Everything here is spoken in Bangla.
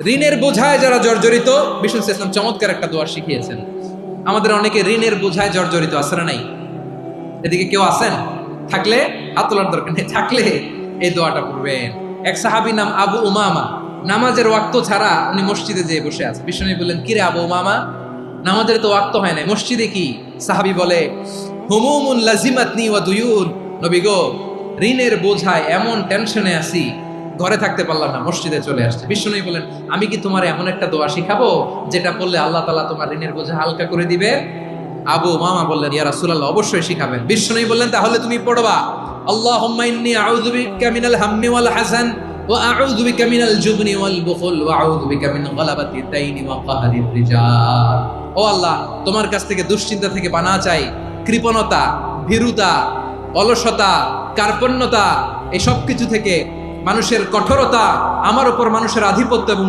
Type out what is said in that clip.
ঋণের বোঝায় যারা জর্জরিত, বিষ্ণু ইসলাম চমৎকার একটা দোয়া শিখিয়েছেন। আমাদের অনেকে ঋণের বোঝায় জর্জরিত, আছে না নাই? এদিকে কেউ আছেন? থাকলে হাত তোলার দরকার নেই, থাকলে এই দোয়াটা পড়বেন। এক সাহাবী নাম আবু উমামা, নামাজের ওয়াক্ত ছাড়া উনি মসজিদে যেয়ে বসে আছে। বিষ্ণু বললেন, কিরে আবু উমামা, নামাজের তো ওয়াক্ত হয় না, মসজিদে কি? সাহাবী বলে, হুমুমুন লাজিমাতনি ওয়া দুয়ুন। নবী গো, ঋণের বোঝায় এমন টেনশনে আছি, ঘরে থাকতে পারলাম না, মসজিদে চলে আসছে। বিষ্ণু বলেন, আমি কি তোমার এমন একটা দোয়া শিখাবো যেটা পড়লে আল্লাহ তাআলা তোমার ঋণের বোঝা হালকা করে দিবে? আবু উমামা বললেন, ইয়া রাসূলুল্লাহ, অবশ্যই শিখাবেন। বিষ্ণু বললেন, তাহলে তুমি পড়বা, আল্লাহুম্মা ইন্নী আউযু বিকা মিনাল হাম্মি ওয়াল হাযান ওয়া আউযু বিকা মিনাল জুবনি ওয়াল বুখল ওয়া আউযু বিকা মিন গালাবাতিদ দাইনি ওয়া কাহরির রিজাল। ও আল্লাহ, তোমার কাছ থেকে দুশ্চিন্তা থেকে পানাহ চাই, কৃপণতা, ভীরুতা, অলসতা, কার্পণ্যতা, এই সব কিছু থেকে, মানুষের কঠোরতা, আমার উপর মানুষের আধিপত্য এবং